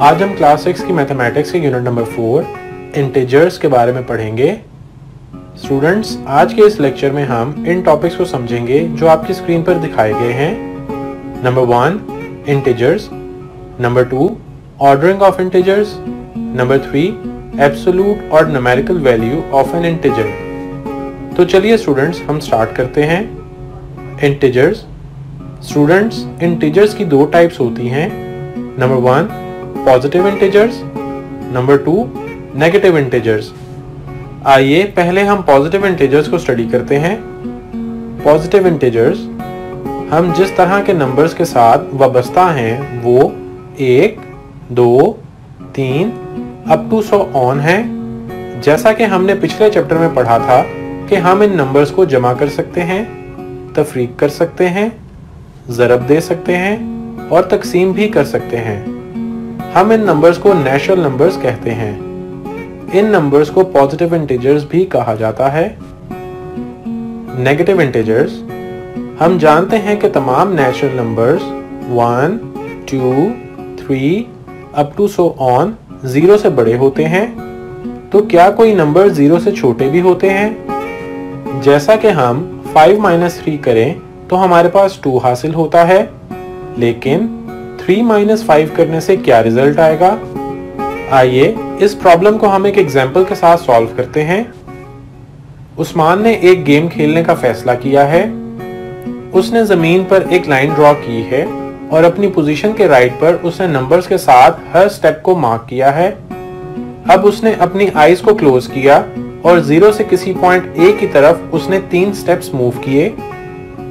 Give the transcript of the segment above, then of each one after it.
आज हम क्लास 6 की मैथमेटिक्स के यूनिट नंबर 4 इंटीजर्स के बारे में पढ़ेंगे। स्टूडेंट्स, आज के इस लेक्चर में हम इन टॉपिक्स को समझेंगे जो आपकी स्क्रीन पर दिखाए गए हैं। Number 1 integers, number 2 ordering of integers, number 3 absolute और numerical value of an integer. तो चलिए स्टूडेंट्स, हम स्टार्ट करते हैं। इंटीजर्स। स्टूडेंट्स, इंटीजर्स की दो टाइप्स होती हैं। Number 1 positive integers, number 2 negative integers. आइए पहले हम पॉजिटिव इंटीजर्स को स्टडी करते हैं। पॉजिटिव इंटीजर्स हम जिस तरह के नंबर्स के साथ वाबस्ता हैं वो 1, 2, 3 अप टू 100 ऑन है। जैसा कि हमने पिछले चैप्टर में पढ़ा था कि हम इन नंबर्स को जमा कर सकते हैं, तफरीक कर सकते हैं, ज़रब दे सकते हैं और तकसीम भी कर सकते हैं। हम इन नंबर्स को नेचुरल नंबर्स कहते हैं। इन नंबर्स को पॉजिटिव इंटीजर्स भी कहा जाता है। नेगेटिव इंटीजर्स, हम जानते हैं कि तमाम natural numbers 1, 2, 3 up to 100 on 0 से बड़े होते हैं। तो क्या कोई नंबर 0 से छोटे भी होते हैं? जैसा कि हम 5 - 3 करें तो हमारे पास 2 हासिल होता है, लेकिन 3 - 5 करने से क्या रिजल्ट आएगा? आइए इस प्रॉब्लम को हम एक एग्जाम्पल के साथ सॉल्व करते हैं। उस्मान ने एक गेम खेलने का फैसला किया है। उसने जमीन पर एक लाइन ड्रॉ की है और अपनी पोजीशन के राइट पर उसने नंबर्स के साथ हर स्टेप को मार्क किया है। अब उसने अपनी आईज को क्लोज किया और 0 से किसी पॉइंट ए की तरफ उसने 3 स्टेप्स मूव किए।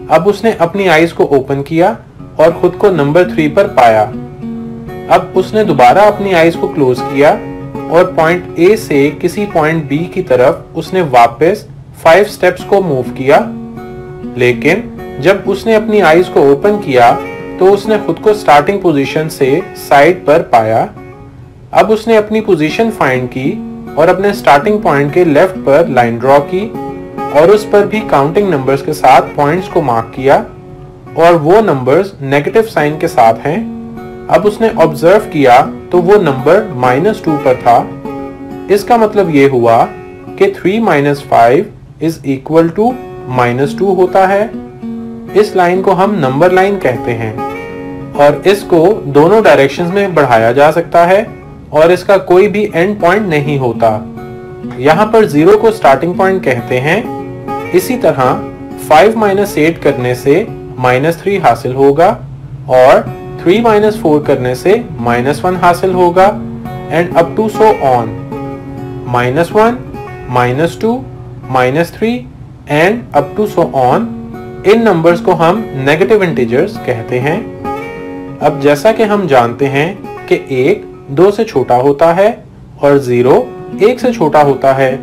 अब उसने अपनी आईज को ओपन किया और खुद को नंबर 3 पर पाया। अब उसने दोबारा अपनी आईज को क्लोज किया और पॉइंट ए से किसी पॉइंट बी की तरफ उसने वापस 5 स्टेप्स को मूव किया। लेकिन जब उसने अपनी आईज को ओपन किया तो उसने खुद को स्टार्टिंग पोजीशन से साइड पर पाया। अब उसने अपनी पोजीशन फाइंड की और अपने स्टार्टिंग पॉइंट के लेफ्ट पर लाइन ड्रॉ की और उस पर भी काउंटिंग नंबर्स के साथ पॉइंट्स को मार्क किया और वो नंबर्स नेगेटिव साइन के साथ हैं। अब उसने ऑब्जर्व किया तो वो नंबर -2 पर था। इसका मतलब ये हुआ कि 3 - 5 इज इक्वल टू -2 होता है। इस लाइन को हम नंबर लाइन कहते हैं और इसको दोनों डायरेक्शंस में बढ़ाया जा सकता है और इसका कोई भी एंड पॉइंट नहीं होता। यहाँ पर 0 को स्टार्टिंग पॉइंट कहते हैं। इसी तरह 5 - 8 करने से -3 हासिल होगा और 3 - 4 करने से -1 हासिल होगा and up to 100 on. -1, -2, -3 and up to 100 on. इन नंबर्स को हम नेगेटिव इंटीजर्स कहते हैं। अब जैसा कि हम जानते हैं कि 1 2 से छोटा होता है और 0 1 से छोटा होता है,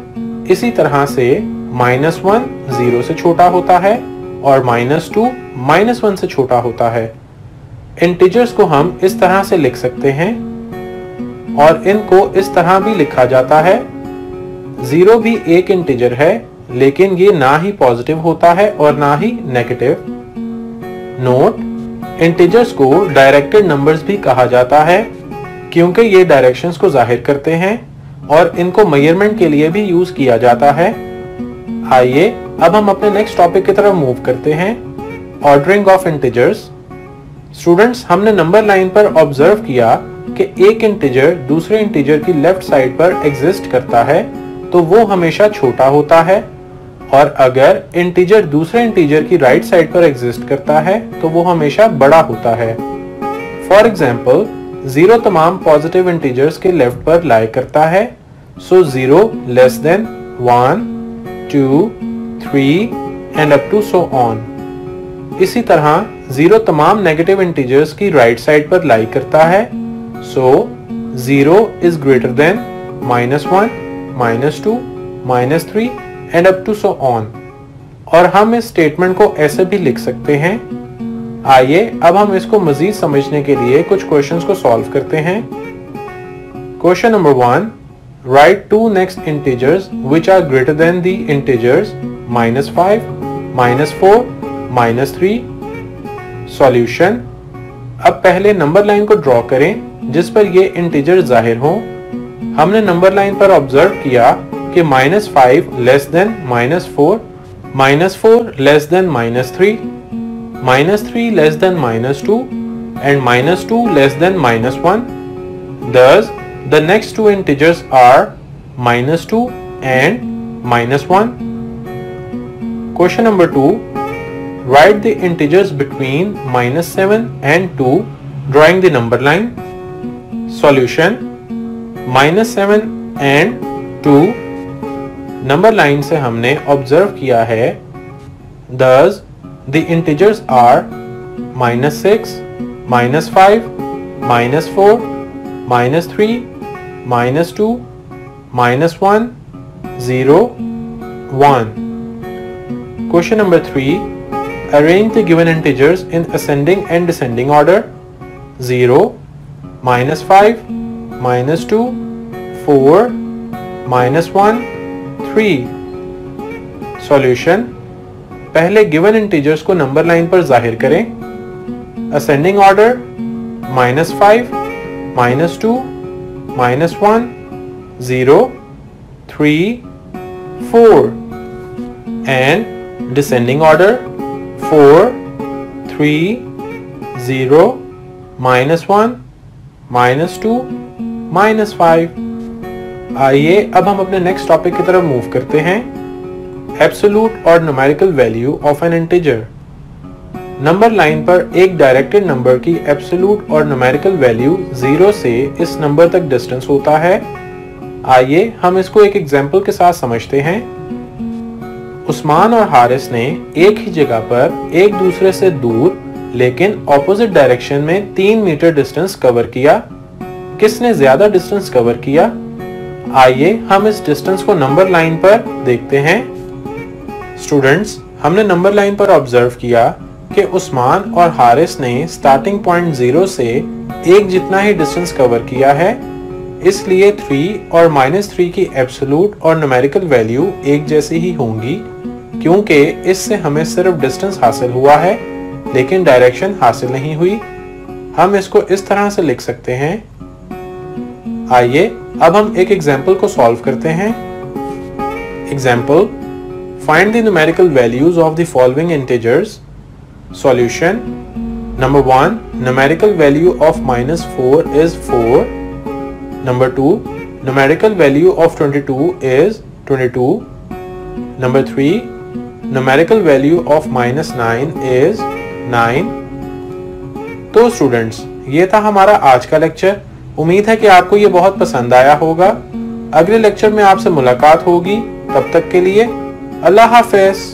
इसी तरह से -1 0 से छोटा होता है और -2 -1 से छोटा होता है। इंटीजर्स को हम इस तरह से लिख सकते हैं और इनको इस तरह भी लिखा जाता है। 0 भी एक इंटीजर है, लेकिन ये ना ही पॉजिटिव होता है और ना ही नेगेटिव। नोट, इंटीजर्स को डायरेक्टेड नंबर्स भी कहा जाता है क्योंकि ये डायरेक्शंस को जाहिर करते हैं और इनको मेजरमेंट के लिए भी यूज किया जाता है। आइए अब हम अपने नेक्स्ट टॉपिक की तरफ मूव करते हैं, ऑर्डरिंग ऑफ इंटीजर्स। स्टूडेंट्स, हमने नंबर लाइन पर ऑब्जर्व किया कि एक इंटीजर दूसरे इंटीजर की लेफ्ट साइड पर एग्जिस्ट करता है तो वो हमेशा छोटा होता है, और अगर इंटीजर दूसरे इंटीजर की राइट साइड पर एग्जिस्ट करता है तो वो हमेशा बड़ा होता है। फॉर एग्जाम्पल 0 तमाम पॉजिटिव इंटीजर्स के लेफ्ट पर लाई करता है, so 0 less than 1, 2, 3 and up to 100 on. इसी तरह 0 तमाम नेगेटिव इंटीजर्स की राइट साइड पर लाई करता है, so 0 is greater than -1, -2, -3 and up to 100 on. और हम इस स्टेटमेंट को ऐसे भी लिख सकते हैं। आइए अब हम इसको मजीद समझने के लिए कुछ क्वेश्चंस को सॉल्व करते हैं। Question number 1, write 2 next integers which are greater than the integers -5, -4, -3। Solution, अब पहले नंबर लाइन को ड्रॉ करें जिस पर ये इंटीजर जाहिर हो। हमने नंबर लाइन पर ऑब्जर्व किया कि -5 less than -4, -4 less than -3, -3 less than -2 and -2 less than -1. Thus, the next two integers are -2 and -1. Question number 2. Write the integers between -7 and 2 drawing the number line. Solution. -7 and 2 number line से हमने observe किया है। Thus, the integers are -6, -5, -4, -3, -2, -1, 0, 1. Question number 3. Arrange the given integers in ascending and descending order. 0, -5, -2, 4, -1, 3. Solution. पहले given integers को number line पर जाहिर करें। Ascending order -5, -2, -1, 0, 3, 4 and descending order 4, 3, 0, -1, -2, -5। आइए अब हम अपने नेक्स्ट टॉपिक की तरफ मूव करते हैं। एब्सोल्यूट और numerical value of an integer. Number line पर एक डायरेक्टेड नंबर की एब्सोल्यूट और न्यूमेरिकल वैल्यू 0 से इस नंबर तक डिस्टेंस होता है। आइए हम इसको एक एग्जांपल के साथ समझते हैं। उस्मान और हारिस ने एक ही जगह पर एक दूसरे से दूर लेकिन ऑपोजिट डायरेक्शन में 3 मीटर डिस्टेंस कवर किया। किसने ज्यादा डिस्टेंस कवर किया? आइए हम इस डिस्टेंस को नंबर लाइन पर देखते हैं। स्टूडेंट्स, हमने नंबर लाइन पर ऑब्जर्व किया कि उस्मान और हारिस ने स्टार्टिंग पॉइंट 0 से एक जितना ही डिस्टेंस कवर किया है, इसलिए 3 और -3 की एब्सोल्यूट और न्यूमेरिकल वैल्यू एक जैसी ही होंगी, क्योंकि इससे हमें सिर्फ डिस्टेंस हासिल हुआ है लेकिन डायरेक्शन हासिल नहीं हुई। हम इसको इस तरह से लिख सकते हैं। आइए अब हम एक एग्जाम्पल को सॉल्व करते हैं। Example, find the numerical values of the following integers. Solution. Number 1, numerical value of -4 is 4. Number 2, numerical value of 22 is 22. Number 3, numerical value of -9 is 9. तो स्टूडेंट्स, ये था हमारा आज का लेक्चर। उम्मीद है कि आपको ये बहुत पसंद आया होगा। अगले लेक्चर में आपसे मुलाकात होगी। तब तक के लिए अल्लाह हाफ़िज़।